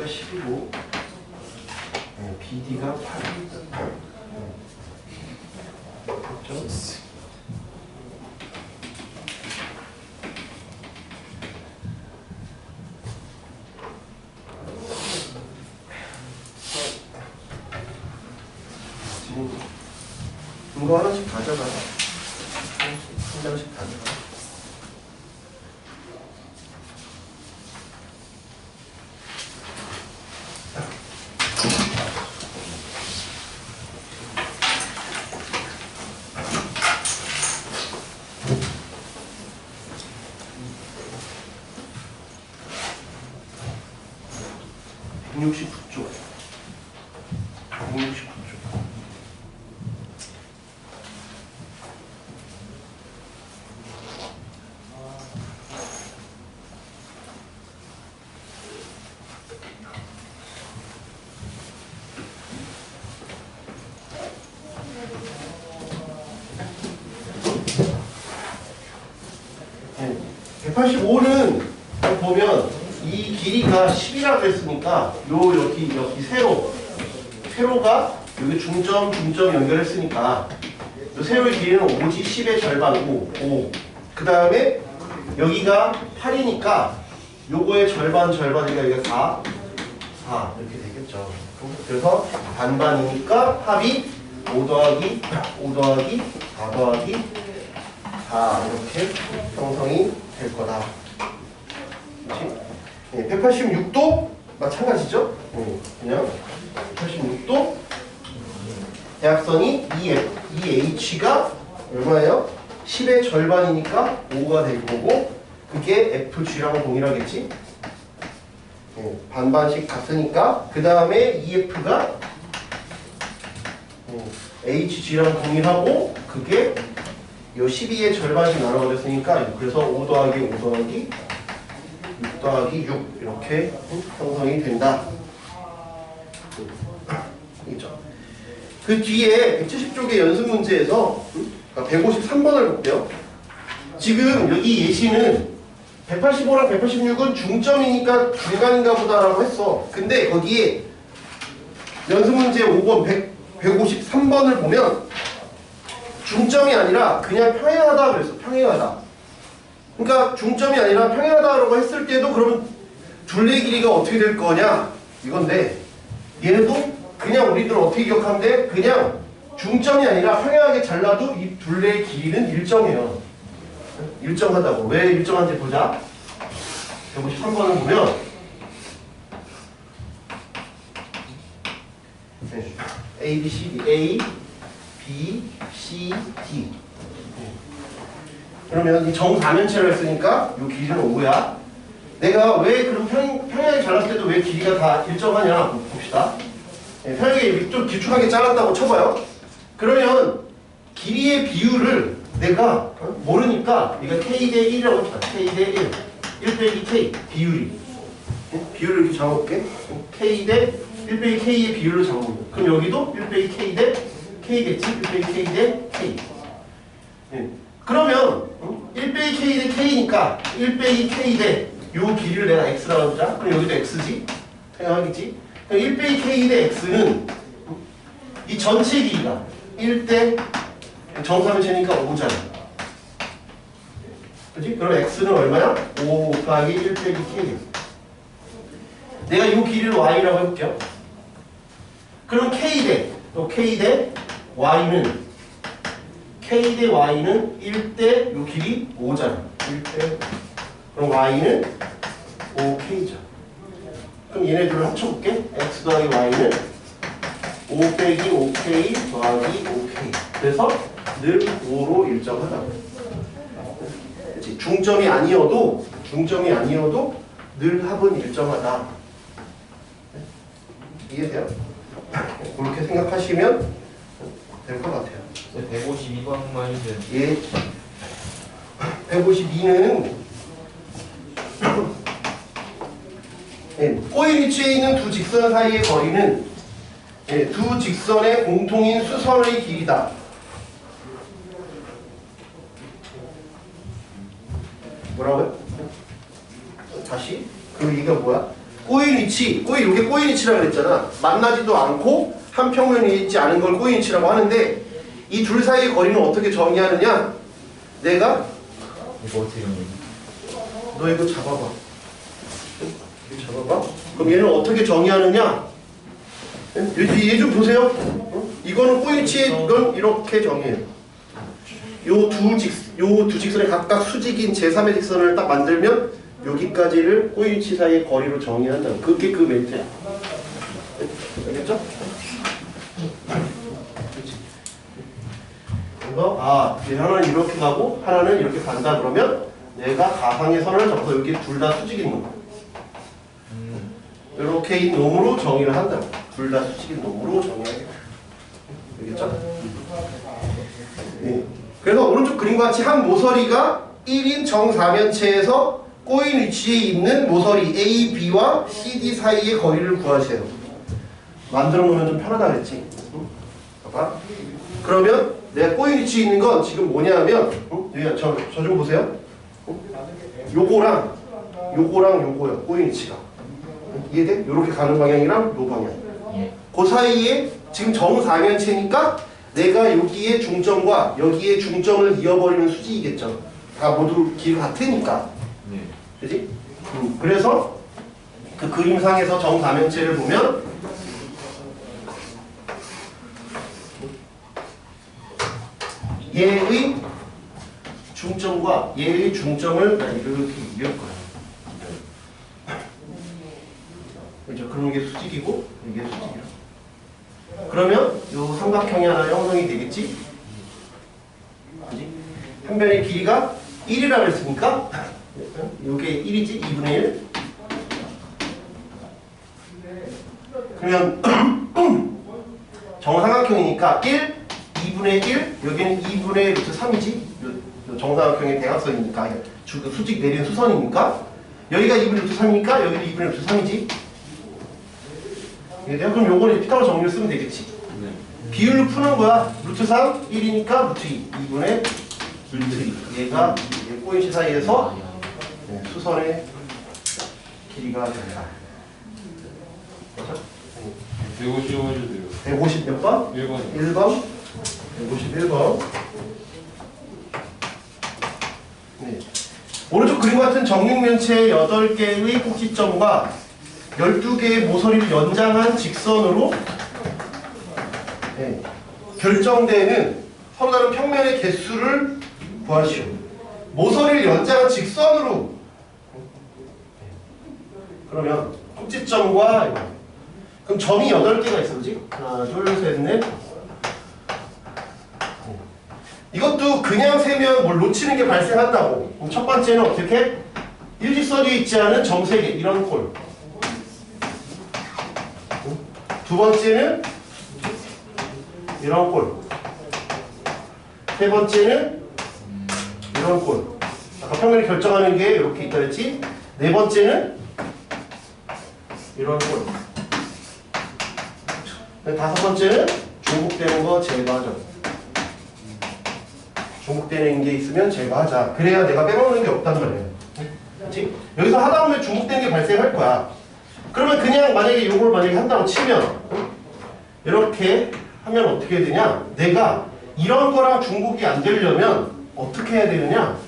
10이고 BD가 8. 그렇죠? 지금 이거 하나씩 가져가. 한 장씩 가져가. 네. 185는 보면 이 길이가 10이라고 했으니까 여기 세로가 여기 중점 연결했으니까 요 세로의 길이는 5지 10의 절반 5. 그 다음에 여기가 8이니까 요거의 절반이니까 여기가 4 이렇게 되겠죠. 그래서 반반이니까 합이 5 더하기 4 더하기 4 이렇게 형성이 될 거다. 그렇지? 네, 186도 마찬가지죠. 그냥 186도 대각선이 EH가 얼마예요? 10의 절반이니까 5가 될 거고 그게 FG랑 동일하겠지? 반반씩 같으니까 그 다음에 EF가 HG랑 동일하고 그게 요 12의 절반씩 나눠버렸으니까 그래서 5 더하기 6 더하기 6 이렇게 형성이 된다. 이죠. 그 뒤에 170쪽의 연습 문제에서 153번을 볼게요. 지금 여기 예시는 185랑 186은 중점이니까 중간인가 보다라고 했어. 근데 거기에 연습 문제 5번 153번을 보면 중점이 아니라 그냥 평행하다 그랬어. 평행하다. 그러니까 중점이 아니라 평행하다라고 했을 때도 그러면 둘레 길이가 어떻게 될 거냐 이건데, 얘도 그냥 우리들 어떻게 기억하면 돼? 그냥 중점이 아니라 평행하게 잘라도 이 둘레의 길이는 일정해요. 일정하다고. 왜 일정한지 보자. 153번을 보면 A, B, C, D, A, B, C, D. 그러면 이 정사면체를 했으니까 이 길이는 5야. 내가 왜 그럼 평행하게 잘랐을 때도 왜 길이가 다 일정하냐 봅시다. 평행하게 좀 길쭉하게 잘랐다고 쳐봐요. 그러면 길이의 비율을 내가 모르니까 이거 K 대 1이라고 합시다. K 대 1. 1 빼기 K 비율이. 비율을 이렇게 잡아볼게. K 대 1 빼기 K의 비율로 잡아볼게. 그럼 여기도 1 빼기 K 대 K겠지? 1 빼기 K 대 K. 그러면 1 빼기 K 대 K니까 1 빼기 K 대 요 길이를 내가 X라고 하자. 그럼 여기도 X지? 생각하겠지? 그럼 1 빼기 K 대 X는 이 전체 길이가 1 대 정사면체니까 5잖아. 그치? 그럼 X는 얼마야? 5 곱하기 1 빼기 K. 내가 이 길이를 Y라고 해볼게요. 그럼 K 대, 또 K 대 Y는 K 대 Y는 1 대 이 길이 5잖아. 1 대. 그럼 Y는 5K죠. 그럼 얘네들을 합쳐볼게. X 더하기 Y는 5 빼기 5K 더하기 5K. 그래서 늘 5로 일정하다. 그치? 중점이 아니어도 늘 합은 일정하다. 이해돼요? 그렇게 생각하시면 될 것 같아요. 152번만 해주세요. 예. 152는 꼬인 위치에 있는 두 직선 사이의 거리는 두 직선의 공통인 수선의 길이다. 뭐라고요? 다시? 그 얘기가 뭐야? 꼬인 위치, 요게 꼬인 위치라고 그랬잖아. 만나지도 않고 한 평면에 있지 않은 걸 꼬인 위치라고 하는데, 이 둘 사이의 거리는 어떻게 정의하느냐? 내가 이거 어떻게 정리해? 너 이거 잡아봐. 이거 잡아봐. 그럼 얘는 어떻게 정의하느냐? 얘 좀 보세요. 이거는 꼬인 위치에 이건 이렇게 정의해요. 요 두 직선의 각각 수직인 제3의 직선을 딱 만들면 여기까지를 꼬인 위치 사이의 거리로 정의한다. 그게 그 멘트야. 알겠죠? 그래서 하나는 이렇게 가고 하나는 이렇게 간다 그러면 내가 가상의 선을 잡아서 여기 둘 다 수직인 놈. 이렇게인 놈으로 정의를 한다. 둘 다 수직인 놈으로 정의하게. 알겠죠? 네. 그래서 오른쪽 그림과 같이 한 모서리가 1인 정사면체에서 꼬인 위치에 있는 모서리 A, B와 CD 사이의 거리를 구하세요. 만들어 놓으면 좀 편하다 그랬지? 봐봐. 그러면 내가 꼬인 위치에 있는 건 지금 뭐냐면 저 좀 보세요. 요거랑 요거요. 꼬인 위치가. 이해돼? 요렇게 가는 방향이랑 요 방향. 예. 그 사이에 지금 정사면체니까 내가 여기에 중점과 여기에 중점을 이어버리는 수직이겠죠. 다 모두 길 같으니까. 네. 그지? 그래서 그 그림상에서 정사면체를 보면 얘의 중점과 얘의 중점을 이렇게 이을 거야. 그렇죠? 그럼 이게 수직이고 이게 수직이야. 그러면 요 삼각형이 하나 형성이 되겠지? 그지? 한 변의 길이가 1이라고 했으니까 요게 1이지? 2분의 1. 그러면 정삼각형이니까 1, 2분의 1, 여기는 2분의 루트 3이지? 요 정삼각형의 대각선이니까 수직 내린 수선이니까 여기가 2분의 루트 3이니까 여기도 2분의 루트 3이지. 이해돼요? 그럼 요거는 피타고라스 정리를 쓰면 되겠지. 네. 비율로 푸는 거야. 루트 3, 1이니까 루트 2. 2분의 루트 2. 얘가 포인트 사이에서 수선의 길이가 된다. 155 해주세요. 150 몇 번? 1번이요. 1번. 151번. 네. 오른쪽 그림 같은 정육면체 8개의 꼭지점과 12개의 모서리를 연장한 직선으로 결정되는 서로 다른 평면의 개수를 구하시오. 모서리를 연장한 직선으로. 그러면 꼭지점과 이거. 그럼 점이 8개가 있어, 그지? 하나, 둘, 셋, 넷. 이것도 그냥 세면 뭘 놓치는 게 발생한다고. 그럼 첫 번째는 어떻게? 일직선 위에 있지 않은 점 3개, 이런 꼴. 두 번째는 이런 꼴. 세 번째는 이런 꼴. 아까 평면을 결정하는 게 이렇게 있다 그랬지? 네 번째는 이런 꼴. 다섯 번째는 중복되는 거 제거하자. 중복되는 게 있으면 제거하자. 그래야 내가 빼먹는 게 없단 말이에요. 그렇지? 여기서 하다 보면 중복되는 게 발생할 거야. 그러면 그냥 만약에 이걸 만약에 한다고 치면 이렇게 하면 어떻게 되냐? 내가 이런 거랑 중복이 안 되려면 어떻게 해야 되느냐?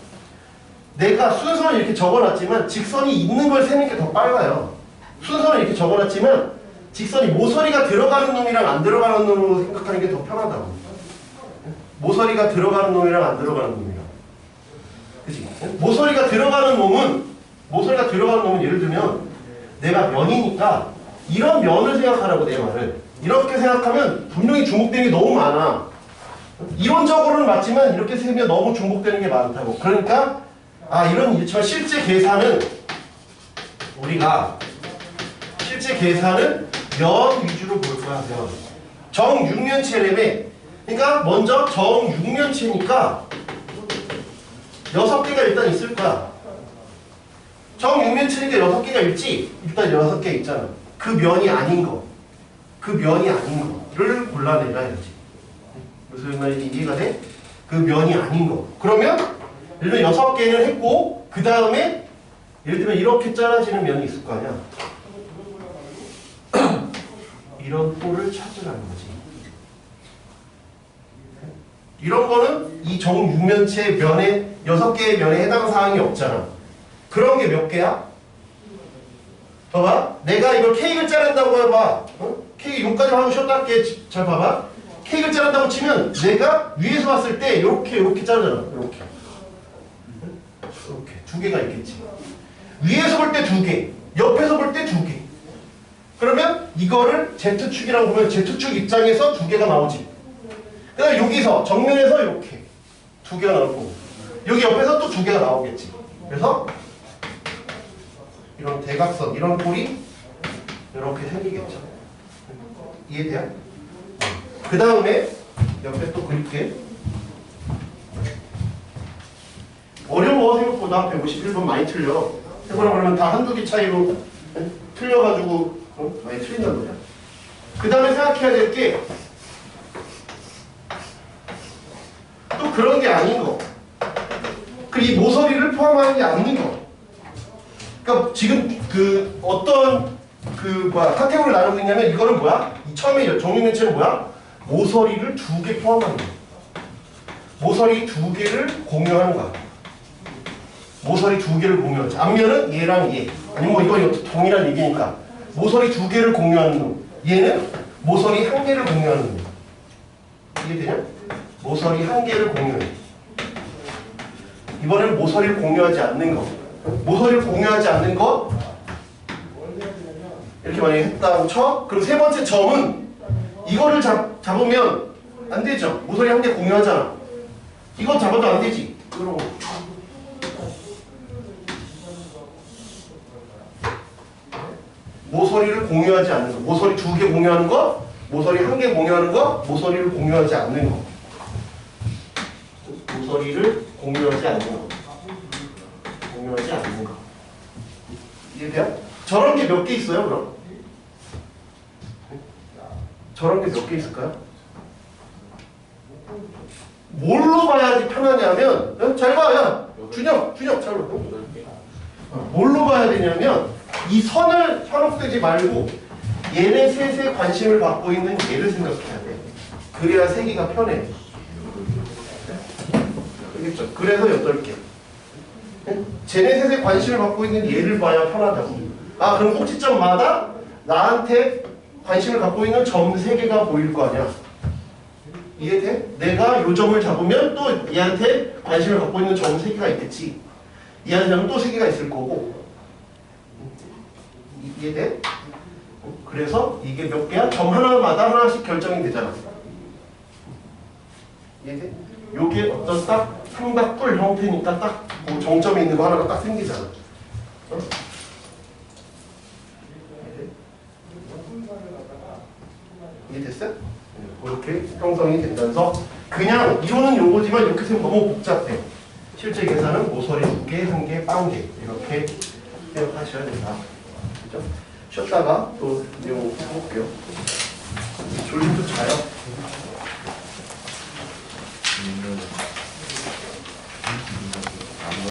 내가 순서를 이렇게 적어놨지만 직선이 있는 걸 세는 게 더 빨라요. 순서를 이렇게 적어놨지만 직선이 모서리가 들어가는 놈이랑 안 들어가는 놈으로 생각하는 게 더 편하다고. 모서리가 들어가는 놈이랑 안 들어가는 놈이랑. 그치? 모서리가 들어가는 놈은 예를 들면 내가 면이니까 이런 면을 생각하라고 내 말을. 이렇게 생각하면 분명히 중복되는 게 너무 많아. 이론적으로는 맞지만 이렇게 세면 너무 중복되는 게 많다고. 그러니까 이런 일지만 실제 계산은 면 위주로 볼 거야. 면. 정육면체라며. 그러니까 먼저 정육면체니까 6개가 일단 있을 거야. 정육면체니까 6개가 있지? 일단 6개 있잖아. 그 면이 아닌 거를 골라내라 이거지. 무슨 말인지 이해가 돼? 그 면이 아닌 거. 그러면 예를 들면 6개는 했고 그 다음에 예를 들면 이렇게 잘라지는 면이 있을 거 아니야. 이런 꼴을 찾으라는 거지. 이런 거는 이 정육면체 면에 6개의 면에 해당 사항이 없잖아. 그런 게 몇 개야? 봐봐. 내가 이걸 케이크를 자른다고 해봐. 케이크 여기까지 하고 쉬었다 할게. 잘 봐봐. 케이크를 자른다고 치면 내가 위에서 봤을 때 이렇게 자르잖아. 이렇게. 두 개가 있겠지. 위에서 볼 때 2개, 옆에서 볼 때 2개. 그러면 이거를 Z축이라고 보면 Z축 입장에서 2개가 나오지. 그 다음에 여기서 정면에서 이렇게 2개가 나올 거고 여기 옆에서 또 2개가 나오겠지. 그래서 이런 대각선, 이런 꼴이 이렇게 생기겠죠. 이해돼요? 그 다음에 옆에 또 그릴게. 어려워. 생각보다 151번 많이 틀려. 해보라 그러면 다 한두 개 차이로 틀려가지고 많이 틀린단 말이야. 그 다음에 생각해야 될 게 또 그런 게 아닌 거. 이 모서리를 포함하는 게 아닌 거. 그러니까 지금 그 어떤 카테고리를 나누고 있냐면 이거는 뭐야? 이 처음에 정육면체는 뭐야? 모서리를 2개 포함하는 거야. 모서리 2개를 공유하는 거야. 모서리 2개를 공유하지. 앞면은 얘랑 얘. 아니면 뭐 이거 동일한 얘기니까. 모서리 2개를 공유하는 놈. 얘는 모서리 1개를 공유하는 놈. 이해되냐? 모서리 1개를 공유해. 이번에는 모서리를 공유하지 않는 거. 모서리를 공유하지 않는 거 이렇게 만약에 했다고 쳐. 그럼 세 번째 점은 이거를 잡으면 안 되죠. 모서리 1개 공유하잖아. 이거 잡아도 안 되지. 그럼 모서리를 공유하지 않는 거. 모서리 2개 공유하는 거, 모서리 1개 공유하는 거, 모서리를 공유하지 않는 거. 모서리를 공유하지 않는 거. 공유하지 않는 거. 이해돼요? 저런 게 몇 개 있어요, 그럼? 저런 게 몇 개 있을까요? 뭘로 봐야지 편하냐면, 잘 봐, 야! 준혁, 잘 봐. 뭘로 봐야 되냐면, 이 선을 현혹되지 말고, 얘네 셋에 관심을 받고 있는 얘를 생각해야 돼. 그래야 세기가 편해. 알겠죠? 그래서 8개. 쟤네 셋에 관심을 받고 있는 얘를 봐야 편하다고. 아, 그럼 꼭지점마다 나한테 관심을 갖고 있는 점 3개가 보일 거 아니야. 이해돼? 내가 요 점을 잡으면 또 얘한테 관심을 갖고 있는 점 3개가 있겠지. 얘한테 잡으면 또 3개가 있을 거고. 이해돼? 그래서 이게 몇 개야? 점 하나마다 하나씩 결정이 되잖아. 이해돼? 요게 어떤 딱 삼각뿔 형태니까 딱 그 정점이 있는 거 하나가 딱 생기잖아. 어? 이해됐어요? 그렇게 형성이 된다면서 그냥 이론은 요거지만 이렇게 생각하면 너무 복잡해. 실제 계산은 모서리 2개, 1개, 1개 이렇게 생각하셔야 된다. 그죠? 쉬었다가 또 내용 해볼게요. 졸리면 또 자요.